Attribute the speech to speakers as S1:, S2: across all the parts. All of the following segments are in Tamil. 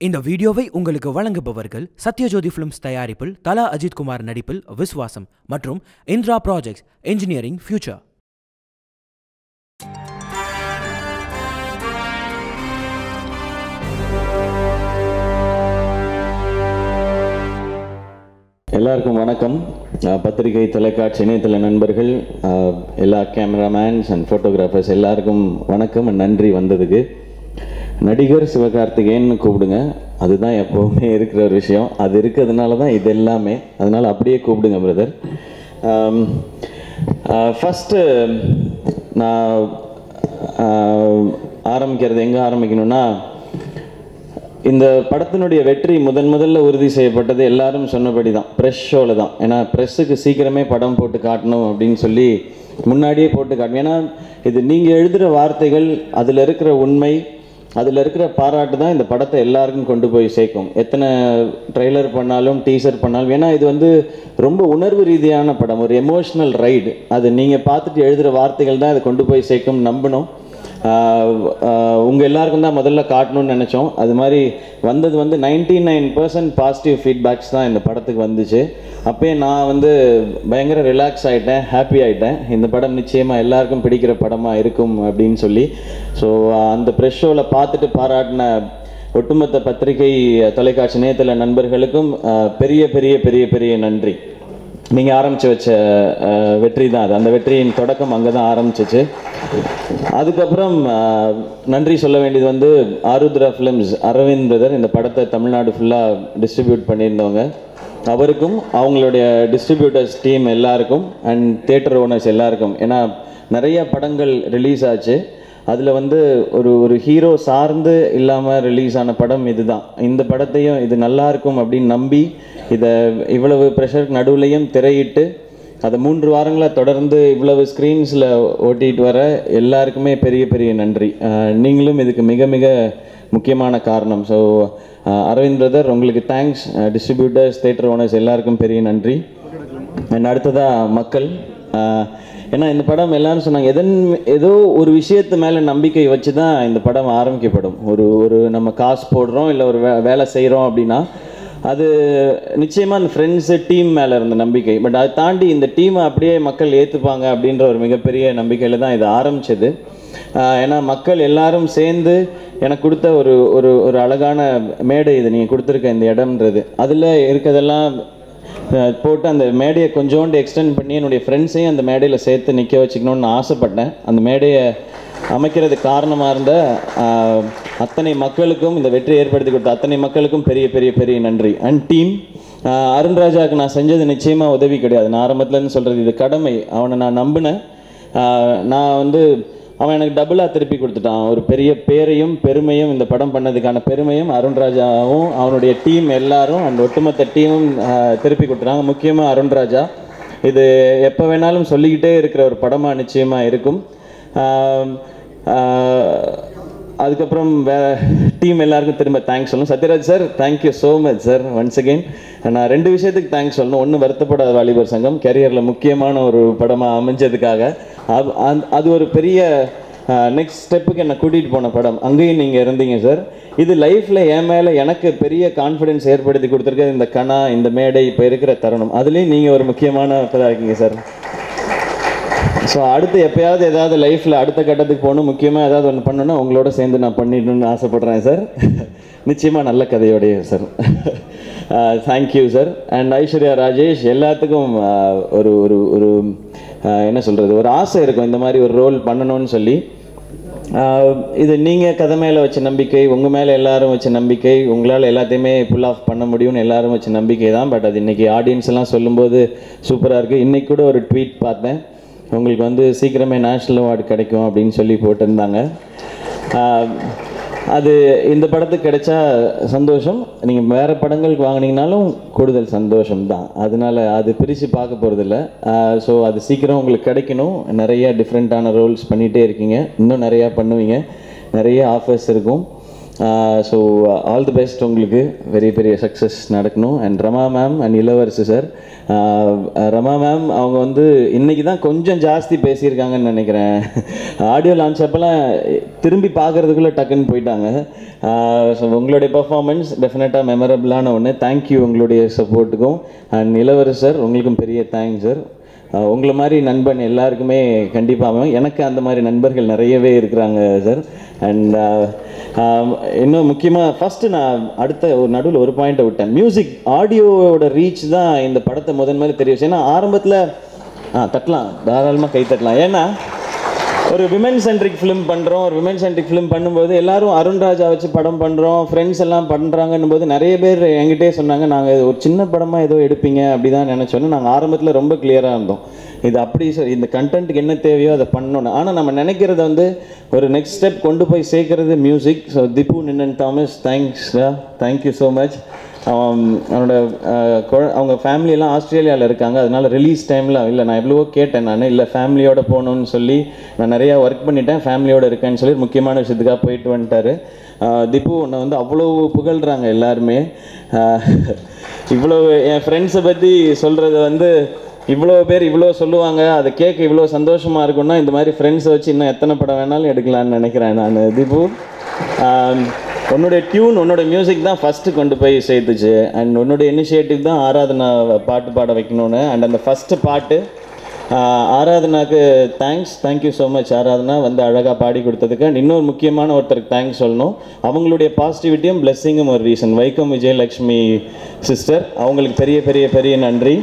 S1: இந்த வீடியோவை உங்களுக்கு வழங்குபவர்கள் சத்யஜோதி ஃபிலிம்ஸ் தயாரிப்பில் தலா அஜித் குமார் நடிப்பில் விஸ்வாசம் மற்றும் இந்திரா ப்ராஜெக்ட்ஸ் இன்ஜினியரிங் ஃபியூச்சர்.
S2: எல்லாருக்கும் வணக்கம். பத்திரிகை, தொலைக்காட்சி, இணையதள நண்பர்கள், எல்லா கேமராமேன்ஸ் அண்ட் ஃபோட்டோகிராஃபர்ஸ் எல்லாருக்கும் வணக்கம், நன்றி வந்ததுக்கு. நடிகர் சிவகார்த்திகேயன்னு கூப்பிடுங்க, அதுதான் எப்போவுமே இருக்கிற ஒரு விஷயம். அது இருக்கிறதுனால தான் இது எல்லாமே, அதனால் அப்படியே கூப்பிடுங்க பிரதர். ஃபஸ்ட்டு நான் ஆரம்பிக்கிறது எங்கே ஆரம்பிக்கணும்னா, இந்த படத்தினுடைய வெற்றி முதல்ல உறுதி செய்யப்பட்டது எல்லாரும் சொன்னபடி தான், ப்ரெஸ் ஷோவில் தான். ஏன்னா ப்ரெஸ்ஸுக்கு சீக்கிரமே படம் போட்டு காட்டணும் அப்படின்னு சொல்லி முன்னாடியே போட்டு காட்டணும். ஏன்னா இது நீங்கள் எழுதுகிற வார்த்தைகள், அதில் இருக்கிற உண்மை, அதில் இருக்கிற பாராட்டு தான் இந்த படத்தை எல்லாருக்கும் கொண்டு போய் சேர்க்கும். எத்தனை ட்ரெய்லர் பண்ணாலும் டீசர் பண்ணாலும், ஏன்னா இது வந்து ரொம்ப உணர்வு ரீதியான படம், ஒரு எமோஷ்னல் ரைடு. அது நீங்கள் பார்த்துட்டு எழுதுகிற வார்த்தைகள் தான் அதை கொண்டு போய் சேர்க்கும் நம்பணும். உங்கள் எல்லாருக்கும் தான் முதல்ல காட்டணும்னு நினச்சோம். அது மாதிரி வந்தது 99% பாசிட்டிவ் ஃபீட்பேக்ஸ் தான் இந்த படத்துக்கு வந்துச்சு. அப்போயே நான் பயங்கர ரிலாக்ஸ் ஆகிட்டேன், ஹாப்பி ஆகிட்டேன். இந்த படம் நிச்சயமாக எல்லாருக்கும் பிடிக்கிற படமாக இருக்கும் அப்படின்னு சொல்லி. ஸோ அந்த ப்ரெஸ் ஷோவில் பார்த்துட்டு பாராட்டின ஒட்டுமொத்த பத்திரிகை, தொலைக்காட்சி, இணையதள நண்பர்களுக்கும் பெரிய பெரிய பெரிய பெரிய நன்றி. நீங்கள் ஆரம்பித்து வச்ச வெற்றி தான் அது. அந்த வெற்றியின் தொடக்கம் அங்கே தான் ஆரம்பிச்சிச்சு. அதுக்கப்புறம் நன்றி சொல்ல வேண்டியது ஆருத்ரா ஃபிலிம்ஸ், அரவிந்த் பிரதர், இந்த படத்தை தமிழ்நாடு ஃபுல்லாக டிஸ்ட்ரிபியூட் பண்ணியிருந்தவங்க. அவருக்கும் அவங்களுடைய டிஸ்ட்ரிபியூட்டர்ஸ் டீம் எல்லாருக்கும் அண்ட் தியேட்டர் ஓனர்ஸ் எல்லாருக்கும். ஏன்னா நிறைய படங்கள் ரிலீஸ் ஆச்சு, அதில் ஒரு ஹீரோ சார்ந்து இல்லாமல் ரிலீஸ் ஆன படம் இதுதான். இந்த படத்தையும் இது நல்லா இருக்கும் அப்படின்னு நம்பி இதை இவ்வளவு ப்ரெஷருக்கு நடுவுலையும் திரையிட்டு அதை 3 வாரங்களாக தொடர்ந்து இவ்வளவு ஸ்க்ரீன்ஸில் ஓட்டிகிட்டு வர எல்லாருக்குமே பெரிய பெரிய நன்றி. நீங்களும் இதுக்கு மிக மிக முக்கியமான காரணம். ஸோ அரவிந்த் பிரதர், உங்களுக்கு தேங்க்ஸ். டிஸ்ட்ரிபியூட்டர்ஸ், தியேட்டர் ஓனர்ஸ் எல்லாருக்கும் பெரிய நன்றி. அண்ட் அடுத்ததாக மக்கள். ஏன்னா இந்த படம் எல்லாரும் சொன்னாங்க, ஏதோ ஒரு விஷயத்து மேலே நம்பிக்கை வச்சு தான் இந்த படம் ஆரம்பிக்கப்படும். ஒரு நம்ம காசு போடுறோம், இல்லை ஒரு வேலை செய்கிறோம் அப்படின்னா அது நிச்சயமாக அந்த ஃப்ரெண்ட்ஸு, டீம் மேலே இருந்த நம்பிக்கை. பட் அதை தாண்டி இந்த டீமை அப்படியே மக்கள் ஏற்றுப்பாங்க அப்படின்ற ஒரு மிகப்பெரிய நம்பிக்கையில் தான் இது ஆரம்பித்தது. ஏன்னா மக்கள் எல்லாரும் சேர்ந்து எனக்கு கொடுத்த ஒரு அழகான மேடை இது, நீங்கள் கொடுத்துருக்க இந்த இடம்ன்றது. அதில் இருக்கிறதெல்லாம் போட்டு அந்த மேடையை கொஞ்சோண்டு எக்ஸ்டெண்ட் பண்ணி என்னுடைய ஃப்ரெண்ட்ஸையும் அந்த மேடையில் சேர்த்து நிற்க வச்சுக்கணுன்னு ஆசைப்பட்டேன். அந்த மேடையை அமைக்கிறதுக்கு காரணமாக இருந்த அத்தனை மக்களுக்கும், இந்த வெற்றி ஏற்படுத்தி கொடுத்த அத்தனை மக்களுக்கும் பெரிய பெரிய பெரிய நன்றி. அண்ட் டீம், அருண்ராஜாவுக்கு நான் செஞ்சது நிச்சயமாக உதவி கிடையாது. நான் ஆரம்பத்துலேருந்து சொல்கிறது, இது கடமை. அவனை நான் நம்பினேன். அவன் எனக்கு டபுளாக திருப்பி கொடுத்துட்டான். ஒரு பெரிய பேரையும் பெருமையும், இந்த படம் பண்ணதுக்கான பெருமையும் அருண்ராஜாவும் அவனுடைய டீம் எல்லாரும் அந்த ஒட்டுமொத்த டீமும் திருப்பி கொடுத்துட்டாங்க. முக்கியமாக அருண்ராஜா. இது எப்போ வேணாலும் சொல்லிக்கிட்டே இருக்கிற ஒரு படமாக நிச்சயமாக இருக்கும். அதுக்கப்புறம் டீம் எல்லாருக்கும் திரும்ப தேங்க்ஸ் சொல்லணும். Sathyaraj sir, thank you so much sir, once again. நான் 2 விஷயத்துக்கு தேங்க்ஸ் சொல்லணும். ஒன்று, வருத்தப்படாத வாலிபர் சங்கம் கேரியரில் முக்கியமான ஒரு படமாக அமைஞ்சதுக்காக. அது ஒரு பெரிய நெக்ஸ்ட் ஸ்டெப்புக்கு என்னை கூட்டிகிட்டு போன படம். அங்கேயும் நீங்கள் இருந்தீங்க சார். இது லைஃப்பில் என் மேலே எனக்கு பெரிய கான்ஃபிடென்ஸ் ஏற்படுத்தி கொடுத்துருக்க இந்த கணா, இந்த மேடை, இப்போ இருக்கிற தருணம், அதுலேயும் நீங்கள் ஒரு முக்கியமான இதாக இருக்கீங்க சார். ஸோ அடுத்து எப்போயாவது ஏதாவது லைஃப்பில் அடுத்த கட்டத்துக்கு போகணும், முக்கியமாக ஏதாவது ஒன்று பண்ணணுன்னா உங்களோட சேர்ந்து நான் பண்ணிடணும்னு ஆசைப்பட்றேன் சார். நிச்சயமாக நல்ல கதையோடைய sir. Thank you sir. And Aishwarya Rajesh, எல்லாத்துக்கும் ஒரு ஒரு என்ன சொல்கிறது, ஒரு ஆசை இருக்கும் இந்த மாதிரி ஒரு ரோல் பண்ணணும்னு சொல்லி. இது நீங்கள் கதை மேலே வச்ச நம்பிக்கை, உங்கள் மேலே எல்லாரும் வச்ச நம்பிக்கை, உங்களால் எல்லாத்தையுமே புல் ஆஃப் பண்ண முடியும்னு எல்லாரும் வச்ச நம்பிக்கை தான். பட் அது இன்றைக்கி ஆடியன்ஸ் எல்லாம் சொல்லும்போது சூப்பராக இருக்குது. இன்றைக்கி கூட ஒரு ட்வீட் பார்த்தேன், உங்களுக்கு சீக்கிரமே நேஷ்னல் அவார்டு கிடைக்கும் அப்படின்னு சொல்லி போட்டிருந்தாங்க. அது இந்த படத்துக்கு கிடைச்சா சந்தோஷம். நீங்கள் வேறு படங்களுக்கு வாங்கினீங்கனாலும் கூடுதல் சந்தோஷம் தான். அதனால் அது பிரித்து பார்க்க போகிறதில்ல. ஸோ அது சீக்கிரம் உங்களுக்கு கிடைக்கணும். நிறைய டிஃப்ரெண்ட்டான ரோல்ஸ் பண்ணிகிட்டே இருக்கீங்க, இன்னும் நிறையா பண்ணுவீங்க, நிறைய ஆஃபர்ஸ் இருக்கும். ஸோ ஆல் தி பெஸ்ட், உங்களுக்கு பெரிய பெரிய சக்ஸஸ் நடக்கணும். And Rama ma'am and Ilavarasu sir. Rama ma'am அவங்க வந்து இன்றைக்கி தான் கொஞ்சம் ஜாஸ்தி பேசியிருக்காங்கன்னு நினைக்கிறேன். ஆடியோ லான்ச் அப்போல்லாம் திரும்பி பார்க்குறதுக்குள்ளே டக்குன்னு போயிட்டாங்க. ஸோ உங்களுடைய பர்ஃபார்மன்ஸ் டெஃபினட்டாக மெமரபிளான ஒன்று. தேங்க்யூ உங்களுடைய சப்போர்ட்டுக்கும். அண்ட் இளவரசு சார் உங்களுக்கும் பெரிய தேங்க்ஸ் சார். உங்களை மாதிரி நண்பன் எல்லாருக்குமே கண்டிப்பாக, எனக்கு அந்த மாதிரி நண்பர்கள் நிறையவே இருக்கிறாங்க சார். அண்ட் இன்னும் முக்கியமாக ஃபஸ்ட்டு நான் அடுத்த ஒரு நடுவில் ஒரு பாயிண்ட்டை விட்டேன். மியூசிக் ஆடியோவோட ரீச் தான் இந்த படத்தை முதன்மையில தெரியும். ஏன்னா ஆரம்பத்தில் தட்டலாம், தாராளமாக கை தட்டலாம். ஏன்னா ஒரு விமன் சென்ட்ரிக் ஃபிலிம் பண்ணுறோம். ஒரு விமன் சென்ட்ரிக் ஃபிலிம் பண்ணும்போது எல்லாரும் அருண்ராஜா வச்சு படம் பண்ணுறோம், ஃப்ரெண்ட்ஸ் எல்லாம் பண்ணுறாங்கன்னும் போது நிறைய பேர் என்கிட்டே சொன்னாங்க, நாங்கள் ஒரு சின்ன படமாக ஏதோ எடுப்பீங்க அப்படி தான் நினச்சோன்னு. நாங்கள் ஆரம்பத்தில் ரொம்ப கிளியராக இருந்தோம், இது அப்படி இந்த கண்டென்ட்டுக்கு என்ன தேவையோ அதை பண்ணணும். ஆனால் நம்ம நினைக்கிறத வந்து ஒரு நெக்ஸ்ட் ஸ்டெப் கொண்டு போய் சேர்க்கறது music. So Tipu Ninan Thomas, thanks, thank you so much. அவனோட அவங்க ஃபேமிலியெல்லாம் ஆஸ்திரேலியாவில் இருக்காங்க, அதனால் ரிலீஸ் டைமில் இல்லை நான் எவ்வளவோ கேட்டேன், நான் இல்லை ஃபேமிலியோடு போகணுன்னு சொல்லி நான் நிறையா ஒர்க் பண்ணிட்டேன், ஃபேமிலியோடு இருக்கேன்னு சொல்லி முக்கியமான விஷயத்துக்காக போயிட்டு வந்துட்டார். திப்பு உன்னை வந்து அவ்வளோ புகழ்கிறாங்க எல்லாருமே. இவ்வளோ என் ஃப்ரெண்ட்ஸை பற்றி சொல்கிறது வந்து இவ்வளோ பேர் இவ்வளோ சொல்லுவாங்க, அதை கேட்க இவ்வளோ சந்தோஷமாக இருக்குன்னா இந்த மாதிரி ஃப்ரெண்ட்ஸை வச்சு இன்னும் எத்தனை படம் வேணாலும் எடுக்கலான்னு நினைக்கிறேன் நான். திப்பு, உன்னுடைய டியூன், உன்னோட மியூசிக் தான் ஃபஸ்ட்டு கொண்டு போய் சேர்த்துச்சு. அண்ட் உன்னுடைய இனிஷியேட்டிவ் தான் ஆராதனா பாட்டு பாட வைக்கணும்னு. அண்ட் அந்த ஃபஸ்ட்டு பாட்டு ஆராதனாக்கு தேங்க்யூ ஸோ மச். ஆராதனா வந்து அழகாக பாடி கொடுத்ததுக்கு. அண்ட் இன்னொரு முக்கியமான ஒருத்தருக்கு தேங்க்ஸ் சொல்லணும். அவங்களுடைய பாசிட்டிவிட்டியும் பிளெஸ்ஸிங்கும் ஒரு ரீசன். வைக்கம் விஜயலக்ஷ்மி சிஸ்டர், அவங்களுக்கு பெரிய பெரிய பெரிய நன்றி.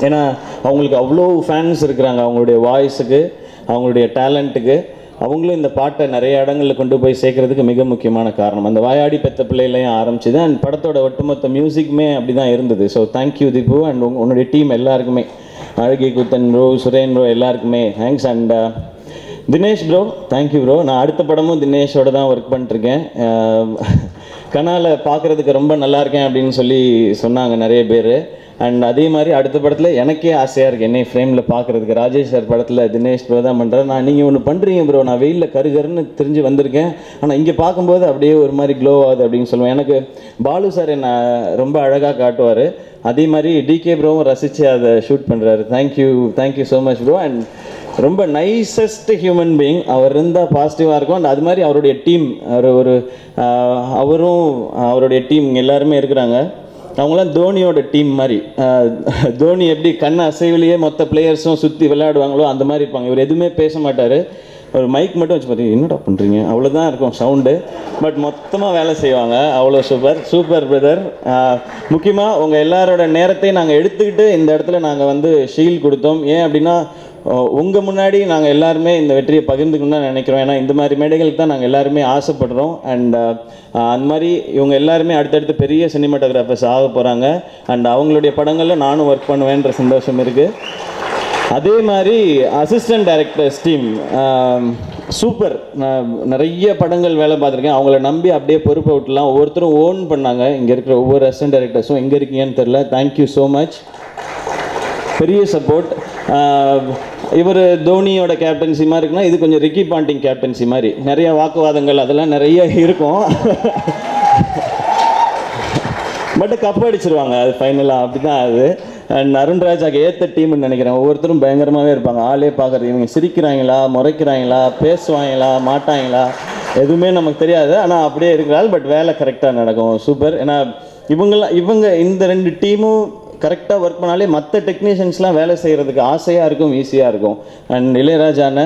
S2: ஏன்னா அவங்களுக்கு அவ்வளோ ஃபேன்ஸ் இருக்கிறாங்க, அவங்களுடைய வாய்ஸுக்கு, அவங்களுடைய டேலண்ட்டுக்கு. அவங்களும் இந்த பாட்டை நிறைய இடங்களில் கொண்டு போய் சேர்க்கறதுக்கு மிக முக்கியமான காரணம். அந்த வாயாடி பெத்த பிள்ளையிலையும் ஆரம்பிச்சுது. அண்ட் படத்தோட ஒட்டுமொத்த மியூசிக்குமே அப்படி தான் இருந்தது. So thank you Tipu. அண்ட் உன்னுடைய டீம் எல்லாருக்குமே, அழகி குத்தன் ப்ரோ, சுரேன் ப்ரோ, எல்லாருக்குமே thanks. And Dinesh bro, thank you bro. நான் அடுத்த படமும் தினேஷோட தான் ஒர்க் பண்ணிட்டுருக்கேன். கனால பார்க்குறதுக்கு ரொம்ப நல்லா இருக்கேன் அப்படின்னு சொல்லி சொன்னாங்க நிறைய பேர். அண்ட் அதே மாதிரி அடுத்த படத்தில் எனக்கே ஆசையாக இருக்குது என்னை ஃப்ரேமில் பார்க்குறதுக்கு. ராஜேஷ் சார் படத்தில் தினேஷ் ப்ரோ தான் பண்ணுறாரு. நீங்கள் ஒன்று பண்ணுறீங்க ப்ரோ, நான் வெயிலில் கருகருன்னு தெரிஞ்சு வந்திருக்கேன், ஆனால் இங்கே பார்க்கும்போது அப்படியே ஒரு மாதிரி க்ளோ ஆகுது அப்படின்னு சொல்லுவேன். எனக்கு பாலு சார் என்னை ரொம்ப அழகாக காட்டுவார். அதே மாதிரி டிகே ப்ரோவும் ரசித்து அதை ஷூட் பண்ணுறாரு. Thank you so much bro. And ரொம்ப நைசஸ்ட் ஹியூமன் பீயிங். அவர் இருந்தால் பாசிட்டிவாக இருக்கும். அண்ட் அது மாதிரி அவருடைய டீம், அவரும் அவருடைய டீம் எல்லாருமே இருக்கிறாங்க. அவங்களாம் தோனியோட டீம் மாதிரி. தோனி எப்படி கண்ணை அசைவிலேயே மொத்த பிளேயர்ஸும் சுற்றி விளையாடுவாங்களோ அந்த மாதிரி இருப்பாங்க. இவர் எதுவுமே பேச மாட்டார், ஒரு மைக் மட்டும் வச்சு பார்த்தீங்க என்னடா பண்ணுறீங்க அவ்வளோதான் இருக்கும் சவுண்டு, பட் மொத்தமாக வேலை செய்வாங்க. அவ்வளோ சூப்பர் பிரதர். முக்கியமாக உங்கள் எல்லாரோட நேரத்தையும் நாங்கள் எடுத்துக்கிட்டு இந்த இடத்துல நாங்கள் வந்து ஷீல்ட் கொடுத்தோம். ஏன் அப்படின்னா உங்கள் முன்னாடி நாங்கள் எல்லாருமே இந்த வெற்றியை பகிர்ந்துக்கணும்னு தான் நினைக்கிறோம். ஏன்னா இந்த மாதிரி மேடைகளுக்கு தான் நாங்கள் எல்லாருமே ஆசைப்படுறோம். அண்ட் அந்த மாதிரி இவங்க எல்லாருமே அடுத்தடுத்து பெரிய சினிமாட்டோகிராஃபர்ஸ் ஆக போகிறாங்க. அண்ட் அவங்களுடைய படங்களில் நானும் ஒர்க் பண்ணுவேன்ற சந்தோஷம் இருக்குது. அதே மாதிரி அசிஸ்டன்ட் டைரக்டர்ஸ் டீம் சூப்பர். நான் நிறைய படங்கள் வேலை பார்த்துருக்கேன். அவங்கள நம்பி அப்படியே பொறுப்பை விட்டுலாம். ஒவ்வொருத்தரும் ஓன் பண்ணாங்க. இங்கே இருக்கிற ஒவ்வொரு அசிஸ்டன்ட் டைரக்டர்ஸும் எங்கே இருக்கீங்கன்னு தெரில. தேங்க்யூ ஸோ மச், பெரிய சப்போர்ட். இவர் தோனியோட கேப்டன்சி மாதிரி இருக்குன்னா இது கொஞ்சம் ரிக்கி பாண்டிங் கேப்டன்சி மாதிரி. நிறைய வாக்குவாதங்கள் அதெல்லாம் நிறைய இருக்கும், பட் கப் அடிச்சிருவாங்க அது ஃபைனலாக, அப்படி தான் அது. அண்ட் அருண்ராஜாக்கு ஏற்ற டீம்னு நினைக்கிறேன். ஒவ்வொருத்தரும் பயங்கரமாகவே இருப்பாங்க. ஆளே பார்க்குறது இவங்க சிரிக்கிறாங்களா, முறைக்கிறாங்களா, பேசுவாங்களா, மாட்டாங்களா, எதுவுமே நமக்கு தெரியாது. ஆனால் அப்படியே இருக்கிறாள், பட் வேலை கரெக்டாக நடக்கும். சூப்பர். ஏன்னா இவங்க இந்த ரெண்டு டீமும் கரெக்டாக ஒர்க் பண்ணாலே மற்ற டெக்னீஷியன்ஸ்லாம் வேலை செய்கிறதுக்கு ஆசையாக இருக்கும், ஈஸியாக இருக்கும். அண்ட் இளையராஜான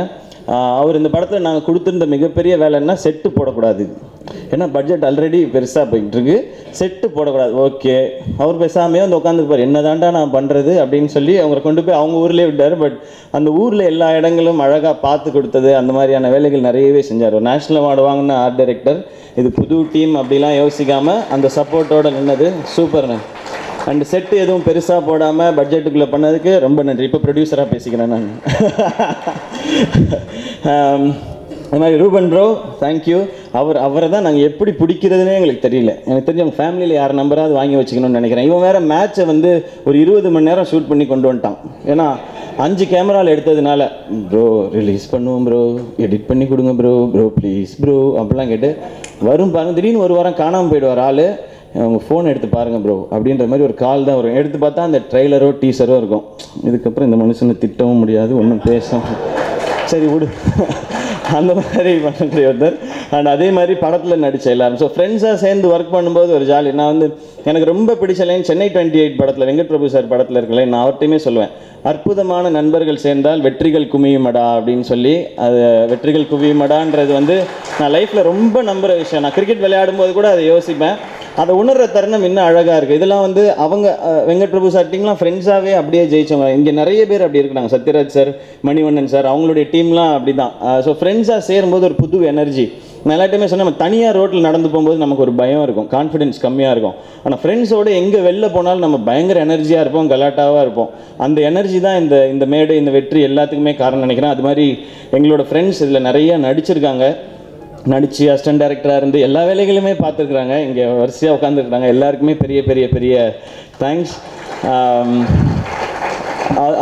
S2: அவர் இந்த படத்தில் நாங்கள் கொடுத்துருந்த மிகப்பெரிய வேலைன்னா செட்டு போடக்கூடாது. ஏன்னா பட்ஜெட் ஆல்ரெடி பெருசாக போயிட்டுருக்கு, செட்டு போடக்கூடாது. ஓகே, அவர் பேசாமையே வந்து உட்காந்துருப்பார், என்ன தாண்டா நான் பண்ணுறது அப்படின்னு சொல்லி அவங்களை கொண்டு போய் அவங்க ஊர்லேயே விட்டார். பட் அந்த ஊரில் எல்லா இடங்களும் அழகாக பார்த்து கொடுத்தது, அந்த மாதிரியான வேலைகள் நிறையவே செஞ்சார். ஒரு நேஷ்னல் அவார்டு வாங்கின ஆர்ட் டைரக்டர். இது புது டீம் அப்படிலாம் யோசிக்காமல் அந்த சப்போர்ட்டோடு நின்னது சூப்பர்ண்ணே. அண்ட் செட்டு எதுவும் பெருசாக போடாமல் பட்ஜெட்டுக்குள்ளே பண்ணதுக்கு ரொம்ப நன்றி. இப்போ ப்ரொடியூசராக பேசிக்கிறேன் நான். அது மாதிரி ரூபன் ப்ரோ தேங்க்யூ. அவரை தான் நாங்கள் எப்படி பிடிக்கிறதுனே எங்களுக்கு தெரியல. எனக்கு தெரிஞ்ச அவங்க ஃபேமிலியில் யார் நம்பராவது வாங்கி வச்சுக்கணும்னு நினைக்கிறேன். இவன் வேறு மேட்ச்சை வந்து ஒரு 20 மணி நேரம் ஷூட் பண்ணி கொண்டு வந்துட்டான். ஏன்னா 5 கேமராவில் எடுத்ததுனால ப்ரோ ரிலீஸ் பண்ணுவோம் ப்ரோ, எடிட் பண்ணி கொடுங்க ப்ரோ, ப்ரோ ப்ளீஸ் ப்ரோ அப்படிலாம் கேட்டு வரும் பாருங்க. திடீர்னு ஒரு வாரம் காணாமல் போயிடுவார் ஆள். அவங்க ஃபோன் எடுத்து பாருங்கள் ப்ரோ அப்படின்ற மாதிரி ஒரு கால் தான் வரும். எடுத்து பார்த்தா அந்த ட்ரெய்லரோ டீசரோ இருக்கும். இதுக்கப்புறம் இந்த மனுஷனை திட்டவும் முடியாது, ஒன்றும் பேசவும் சரி விடு அந்த மாதிரி பண்ணக்கூடிய ஒருத்தர். அண்ட் அதே மாதிரி படத்தில் நடித்த எல்லாரும். ஸோ ஃப்ரெண்ட்ஸாக சேர்ந்து ஒர்க் பண்ணும்போது ஒரு ஜாலி. நான் வந்து எனக்கு ரொம்ப பிடிச்ச லைன் சென்னை 28 படத்தில் வெங்கட் பிரபு சார் படத்தில் இருக்கல, நான் அவர்கிட்டையுமே சொல்லுவேன், அற்புதமான நண்பர்கள் சேர்ந்தால் வெற்றிகள் குமியுமடா அப்படின்னு சொல்லி. அது வெற்றிகள் குவியுமடான்றது வந்து நான் லைஃப்பில் ரொம்ப நம்புகிற விஷயம். நான் கிரிக்கெட் விளையாடும்போது கூட அதை யோசிப்பேன். அதை உணர்கிற தருணம் இன்னும் அழகாக இருக்குது. இதெல்லாம் வந்து அவங்க வெங்கட் பிரபு சார் டீம்லாம் ஃப்ரெண்ட்ஸாகவே அப்படியே ஜெயிச்சவங்க. இங்கே நிறைய பேர் அப்படி இருக்கிறாங்க. சத்யராஜ் சார், மணிவண்ணன் சார், அவங்களுடைய டீம்லாம் அப்படி தான். ஸோ ஃப்ரெண்ட்ஸாக சேரும்போது ஒரு புது எனர்ஜி. நான் எல்லாத்தையுமே சொன்னேன், நம்ம தனியாக ரோட்டில் நடந்து போகும்போது நமக்கு ஒரு பயம் இருக்கும், கான்ஃபிடென்ஸ் கம்மியாக இருக்கும். ஆனால் ஃப்ரெண்ட்ஸோடு எங்கே வெளில போனாலும் நம்ம பயங்கர எனர்ஜியாக இருப்போம், கலாட்டாவாக இருப்போம். அந்த எனர்ஜி தான் இந்த மேடை, இந்த வெற்றி எல்லாத்துக்குமே காரணம் நினைக்கிறேன். அது மாதிரி எங்களோட ஃப்ரெண்ட்ஸ் இதில் நிறைய நடிச்சிருக்காங்க. நடித்து அசிஸ்டன்ட் டைரக்டராக இருந்து எல்லா வேலைகளுமே பார்த்துருக்குறாங்க. இங்கே வரிசையாக உட்காந்துருக்குறாங்க. எல்லாருக்குமே பெரிய பெரிய பெரிய தேங்க்ஸ்.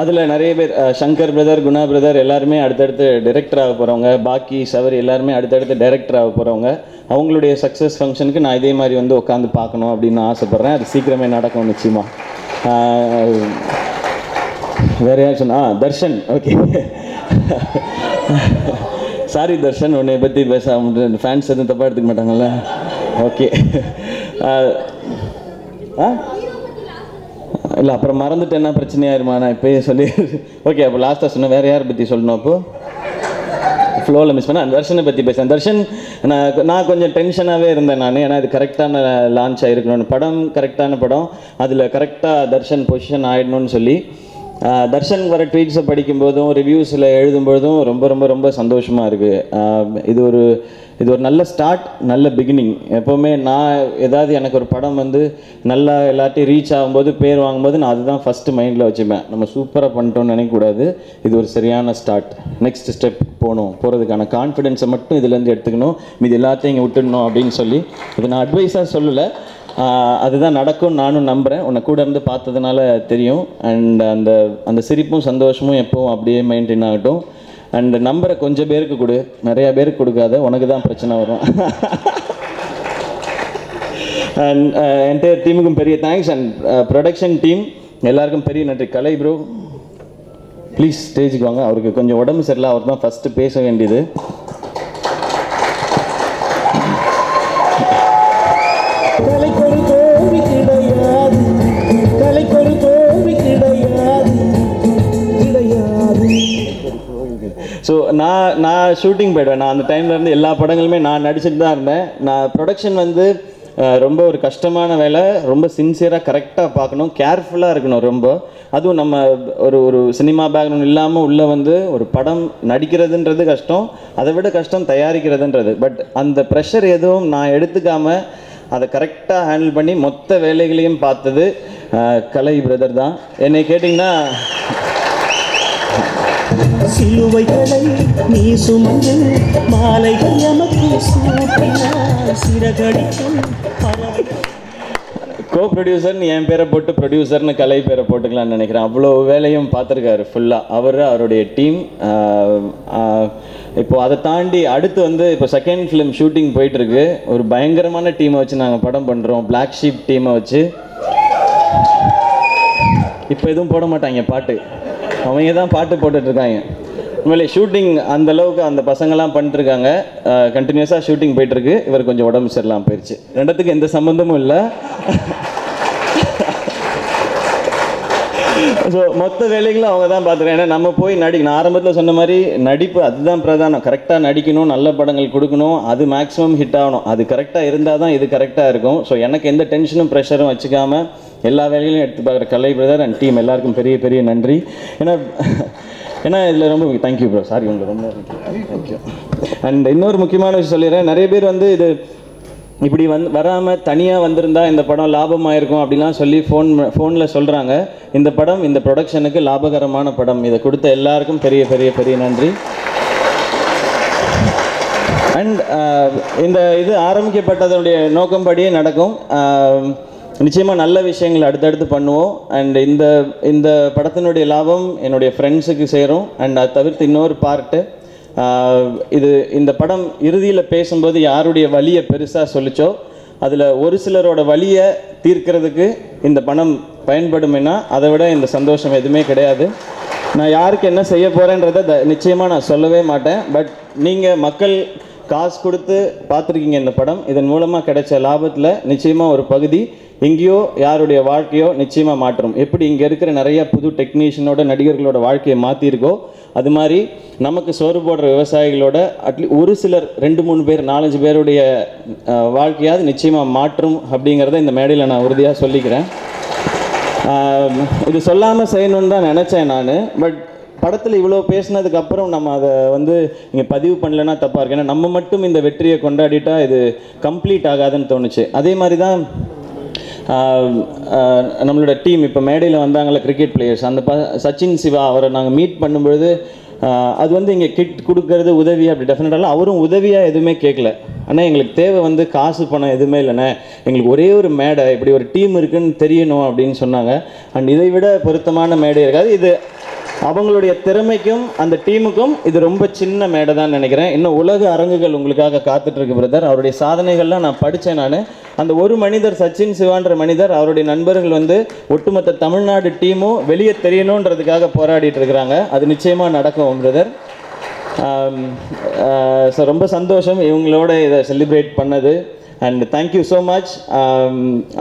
S2: அதில் நிறைய பேர் சங்கர் பிரதர், குணா பிரதர் எல்லாருமே அடுத்தடுத்து டைரக்டர் ஆக போகிறவங்க. பாக்கி சவரி எல்லாருமே அடுத்தடுத்து டைரக்டர் ஆக போகிறவங்க. அவங்களுடைய சக்ஸஸ் ஃபங்க்ஷனுக்கு நான் இதே மாதிரி வந்து உட்காந்து பார்க்கணும் அப்படின்னு ஆசைப்பட்றேன். அது சீக்கிரமே நடக்கும் நிச்சயமாக. வேறு யார் சொன்னா? தர்ஷன். ஓகே சாரி தர்ஷன், உன்னை பற்றி பேச ஃபேன்ஸ் எதுவும் தப்பாக எடுத்துக்க மாட்டாங்கல்ல? ஓகே. இல்லை அப்புறம் மறந்துட்டு என்ன பிரச்சனையாயிருமா? நான் இப்போயே சொல்லி ஓகே. அப்போ லாஸ்ட்டாக சொன்னேன். வேறு யாரை பற்றி சொல்லணும்? அப்போது ஃப்ளோவில் மிஸ் பண்ணேன். தர்ஷனை பற்றி பேசுகிறேன். தர்ஷன் நான் கொஞ்சம் டென்ஷனாகவே இருந்தேன் நான். ஏன்னா இது கரெக்டான லான்ச் ஆகிருக்கணும்னு, படம் கரெக்டான படம், அதில் கரெக்டாக தர்ஷன் பொசிஷன் ஆகிடணும்னு சொல்லி தர்ஷன் வர ட்வீட்ஸை படிக்கும்போதும் ரிவ்யூஸில் எழுதும்போதும் ரொம்ப ரொம்ப ரொம்ப சந்தோஷமாக இருக்குது. இது ஒரு நல்ல ஸ்டார்ட், நல்ல பிகினிங். எப்போவுமே நான் ஏதாவது எனக்கு ஒரு படம் வந்து நல்லா எல்லாத்தையும் ரீச் ஆகும்போது, பேர் வாங்கும்போது நான் அதுதான் ஃபஸ்ட்டு மைண்டில் வச்சுப்பேன். நம்ம சூப்பராக பண்ணிட்டோம்னு நினைக்கக்கூடாது. இது ஒரு சரியான ஸ்டார்ட், நெக்ஸ்ட் ஸ்டெப் போகிறதுக்கான கான்ஃபிடென்ஸை மட்டும் இதுலேருந்து எடுத்துக்கணும், மீது எல்லாத்தையும் இங்கே விட்டுடணும் அப்படின்னு சொல்லி. இது நான் அட்வைஸாக சொல்லலை, அதுதான் நடக்கும் நானும் நம்புகிறேன். உன்னை கூட இருந்து பார்த்ததுனால தெரியும். அண்ட் அந்த சிரிப்பும் சந்தோஷமும் எப்பவும் அப்படியே மெயின்டைன் ஆகட்டும். அண்ட் நம்பரை கொஞ்சம் பேருக்கு கொடு, நிறையா பேருக்கு கொடுக்காத, உனக்கு தான் பிரச்சனை வரும். அண்ட் என்டையர் டீமுக்கும் பெரிய தேங்க்ஸ். அண்ட் ப்ரொடக்ஷன் டீம் எல்லாருக்கும் பெரிய நன்றி. கலை ப்ரோ ப்ளீஸ் ஸ்டேஜுக்கு வாங்க. அவருக்கு கொஞ்சம் உடம்பு சரியில்லை, அவர் தான் ஃபஸ்ட்டு பேச வேண்டியது. ஸோ நான் ஷூட்டிங் போய்டுவேன். நான் அந்த டைம்லேருந்து எல்லா படங்களுமே நான் நடிச்சுட்டு தான் இருந்தேன். நான் ப்ரொடக்ஷன் வந்து ரொம்ப ஒரு கஷ்டமான வேலை. ரொம்ப சின்சியராக கரெக்டாக பார்க்கணும், கேர்ஃபுல்லாக இருக்கணும் ரொம்ப. அதுவும் நம்ம ஒரு சினிமா பேக்ரவுண்ட் இல்லாமல் உள்ளே வந்து ஒரு படம் நடிக்கிறதுன்றது கஷ்டம், அதை விட கஷ்டம் தயாரிக்கிறதுன்றது. பட் அந்த ப்ரெஷர் எதுவும் நான் எடுத்துக்காமல் அதை கரெக்டாக ஹேண்டில் பண்ணி மொத்த வேலைகளையும் பார்த்தது கலை பிரதர் தான். என்னை கேட்டிங்கன்னா, சிலுவைகளை நீ சுமந்து மாலைகள் எமக்கு கோ ப்ரொடியூசர்னு என் பேரை போட்டு ப்ரொடியூசர்னு கலை பேரை போட்டுக்கலான்னு நினைக்கிறேன். அவ்வளோ வேலையும் பார்த்துருக்காரு ஃபுல்லாக அவருடைய டீம். இப்போது அதை தாண்டி அடுத்து வந்து இப்போ செகண்ட் ஃபிலிம் ஷூட்டிங் போயிட்டுருக்கு. ஒரு பயங்கரமான டீமை வச்சு நாங்கள் படம் பண்ணுறோம், பிளாக் ஷீப் டீமை வச்சு. இப்போ எதுவும் போட மாட்டாங்க பாட்டு, அவங்க தான் பாட்டு போட்டுட்ருக்காங்க. உண்மையிலே ஷூட்டிங் அந்தளவுக்கு அந்த பசங்கள்லாம் பண்ணிட்டுருக்காங்க. கண்டினியூஸாக ஷூட்டிங் போயிட்டுருக்கு. இவர் கொஞ்சம் உடம்பு சரியில்லாமல் போயிடுச்சு. ரெண்டுத்துக்கு எந்த சம்மந்தமும் இல்லை. ஸோ மொத்த வேலைகளும் அவங்க தான் பார்த்துருக்கேன். ஏன்னா நம்ம போய் நான் ஆரம்பத்தில் சொன்ன மாதிரி நடிப்பு அதுதான் பிரதானம். கரெக்டாக நடிக்கணும், நல்ல படங்கள் கொடுக்கணும், அது மேக்ஸிமம் ஹிட் ஆகணும். அது கரெக்டாக இருந்தால் தான் இது கரெக்டாக இருக்கும். ஸோ எனக்கு எந்த டென்ஷனும் ப்ரெஷரும் வச்சுக்காமல் எல்லா வேலைகளையும் எடுத்து பார்க்குற கலை பிரதர் அண்ட் டீம் எல்லாருக்கும் பெரிய பெரிய நன்றி. ஏன்னா இதில் ரொம்ப தேங்க்யூ ப்ரோ. சாரி, உங்களுக்கு ரொம்ப தேங்க்யூ. அண்ட் இன்னொரு முக்கியமான விஷயம் சொல்லிடுறேன். நிறைய பேர் வந்து இது இப்படி வராமல் தனியாக வந்திருந்தா இந்த படம் லாபமாயிருக்கும் அப்படிலாம் சொல்லி ஃபோனில் சொல்கிறாங்க. இந்த படம் இந்த ப்ரொடக்ஷனுக்கு லாபகரமான படம். இதை கொடுத்த எல்லாருக்கும் பெரிய பெரிய பெரிய நன்றி. அண்ட் இந்த இது ஆரம்பிக்கப்பட்டதனுடைய நோக்கம்படியே நடக்கும். நிச்சயமாக நல்ல விஷயங்கள் அடுத்தடுத்து பண்ணுவோம். அண்ட் இந்த படத்தினுடைய லாபம் என்னுடைய ஃப்ரெண்ட்ஸுக்கு சேரும். அண்ட் அதை தவிர்த்து இன்னொரு பார்ட்டு, இந்த படம் இறுதியில் பேசும்போது யாருடைய வலியை பெருசாக சொல்லிச்சோ அதில் ஒரு சிலரோட வலியை தீர்க்கிறதுக்கு இந்த பணம் பயன்படுமேனா அதை விட இந்த சந்தோஷம் எதுவுமே கிடையாது. நான் யாருக்கு என்ன செய்ய போகிறேன்றதை நிச்சயமாக நான் சொல்லவே மாட்டேன். பட் நீங்கள் மக்கள் காசு கொடுத்து பார்த்துருக்கீங்க இந்த படம். இதன் மூலமாக கிடைச்ச லாபத்தில் நிச்சயமாக ஒரு பகுதி எங்கேயோ யாருடைய வாழ்க்கையோ நிச்சயமாக மாற்றும். எப்படி இங்கே இருக்கிற நிறைய புது டெக்னீஷியனோட நடிகர்களோட வாழ்க்கையை மாற்றிருக்கோ அது மாதிரி நமக்கு சோறு போடுற விவசாயிகளோட ஒரு சிலர் 2-3 பேர் 4-5 பேருடைய வாழ்க்கையாவது நிச்சயமாக மாற்றும் அப்படிங்கிறத இந்த மேடையில் நான் உறுதியாக சொல்லிக்கிறேன். இது சொல்லாமல் செய்யணுன்னு தான் நினச்சேன் நான். பட் படத்தில் இவ்வளோ பேசினதுக்கப்புறம் நம்ம அதை இங்கே பதிவு பண்ணலைன்னா தப்பாக இருக்கு. ஏன்னா நம்ம மட்டும் இந்த வெற்றியை கொண்டாடிட்டா இது கம்ப்ளீட் ஆகாதுன்னு தோணுச்சு. அதே மாதிரி தான் நம்மளோட டீம் இப்போ மேடையில் வந்தாங்களே கிரிக்கெட் பிளேயர்ஸ், அந்த சச்சின் சிவா அவரை நாங்கள் மீட் பண்ணும்பொழுது அது இங்கே கிட் கொடுக்கறது உதவி அப்படி டெஃபினட்டாக அவரும் உதவியாக எதுவுமே கேட்கல. ஆனால் எங்களுக்கு தேவை காசு பணம் எதுவுமே இல்லைண்ணே, எங்களுக்கு ஒரே ஒரு மேடை இப்படி ஒரு டீம் இருக்குன்னு தெரியணும் அப்படின்னு சொன்னாங்க. அண்ட் இதை விட பொருத்தமான மேடை இருக்காது. இது அவங்களுடைய திறமைக்கும் அந்த டீமுக்கும் இது ரொம்ப சின்ன மேடை தான் நினைக்கிறேன். இன்னும் உலக அரங்குகள் உங்களுக்காக காத்துட்ருக்கு பிரதர். அவருடைய சாதனைகள்லாம் நான் படித்தேன். நான் அந்த ஒரு மனிதர் சச்சின் சிவான்ற மனிதர் அவருடைய நண்பர்கள் ஒட்டுமொத்த தமிழ்நாடு டீமும் வெளியே தெரியணுன்றதுக்காக போராடிட்டு இருக்கிறாங்க. அது நிச்சயமாக நடக்கும் பிரதர். ஸோ ரொம்ப சந்தோஷம் இவங்களோட இதை செலிப்ரேட் பண்ணது. And thank you so much.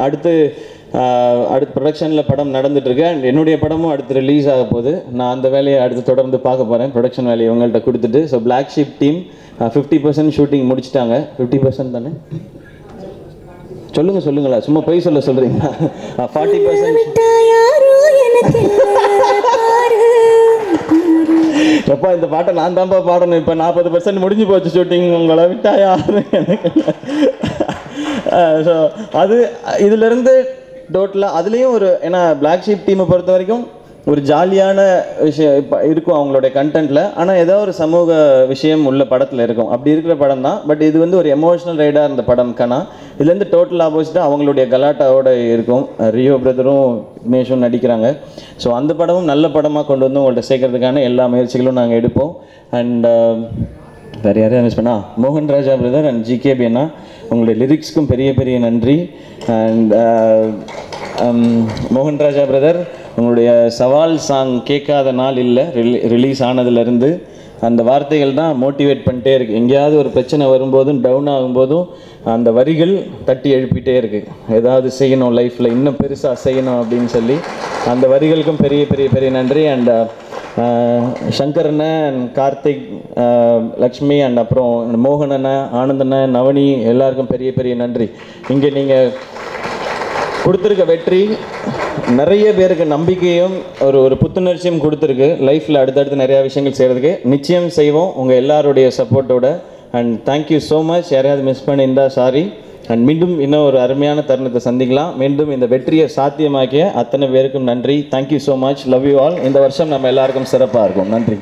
S2: அடுத்து ப்ரொடக்ஷனில் படம் நடந்துகிட்ருக்கு. அண்ட் என்னுடைய படமும் அடுத்து ரிலீஸ் ஆக போகுது. நான் அந்த வேலையை அடுத்து தொடர்ந்து பார்க்க போகிறேன். ப்ரொடக்ஷன் வேலையை உங்கள்கிட்ட கொடுத்துட்டு. So black sheep team 50% shooting முடிச்சிட்டாங்க. 50% தானே சொல்லுங்களா, சும்மா போய் சொல்கிறீங்களா? 40% எப்போ இந்த பாட்டை நான் தான்ப்பா பாடணும். இப்போ 40% முடிஞ்சு போச்சு ஷூட்டிங். உங்களை விட்டா யாரும் எனக்கு. ஸோ அது இதிலேருந்து டோட்டலாக அதுலேயும் ஏன்னா பிளாக் ஷீப் டீமை பொறுத்த வரைக்கும் ஒரு ஜாலியான விஷயம் இப்போ இருக்கும் அவங்களுடைய கண்டென்ட்டில். ஆனால் ஏதோ ஒரு சமூக விஷயம் உள்ள படத்தில் இருக்கும். அப்படி இருக்கிற படம் தான். பட் இது ஒரு எமோஷ்னல் ரைடாக இருந்த படம் கனா. இதுலேருந்து டோட்டல் ஆப்போசிட்டாக அவங்களுடைய கலாட்டாவோடு இருக்கும். ரியோ பிரதரும் விக்னேஷும் நடிக்கிறாங்க. ஸோ அந்த படமும் நல்ல படமாக கொண்டு வந்து உங்கள்கிட்ட சேர்க்கறதுக்கான எல்லா முயற்சிகளும் நாங்கள் எடுப்போம். அண்ட் வேறு யாரையும் மிஸ் பண்ணா மோகன் ராஜா பிரதர் அண்ட் ஜிகேபி அண்ணா, உங்களுடைய லிரிக்ஸ்க்கும் பெரிய பெரிய நன்றி. அண்ட் மோகன் ராஜா பிரதர், உங்களுடைய சவால் சாங் கேட்காத நாள் இல்லை. ரிலீஸ் ஆனதுலேருந்து அந்த வார்த்தைகள் தான் மோட்டிவேட் பண்ணிட்டே இருக்குது. எங்கேயாவது ஒரு பிரச்சனை வரும்போதும் டவுன் ஆகும்போதும் அந்த வரிகள் தட்டி எழுப்பிட்டே இருக்குது. ஏதாவது செய்யணும் லைஃப்பில், இன்னும் பெருசாக செய்யணும் அப்படின்னு சொல்லி அந்த வரிகளுக்கும் பெரிய பெரிய பெரிய நன்றி. அண்ட் சங்கர் அண்ணன், கார்த்திக், லக்ஷ்மி அண்ட் அப்புறம் மோகன் அண்ணன், ஆனந்த் அண்ணன், நவனி எல்லாருக்கும் பெரிய பெரிய நன்றி. இங்கே நீங்கள் கொடுத்துருக்க வெற்றி நிறைய பேருக்கு நம்பிக்கையும் ஒரு புத்துணர்ச்சியும் கொடுத்துருக்கு. லைஃப்பில் அடுத்தடுத்து நிறையா விஷயங்கள் செய்கிறதுக்கு நிச்சயம் செய்வோம் உங்கள் எல்லாருடைய சப்போர்ட்டோட. And thank you so much. யாரையாவது மிஸ் பண்ணியிருந்தா சாரி. அண்ட் மீண்டும் இன்னும் ஒரு அருமையான தருணத்தை சந்திக்கலாம். மீண்டும் இந்த வெற்றியை சாத்தியமாக்கிய அத்தனை பேருக்கும் நன்றி. Thank you so much. Love you all. இந்த வருஷம் நம்ம எல்லாருக்கும் சிறப்பாக இருக்கும். நன்றி.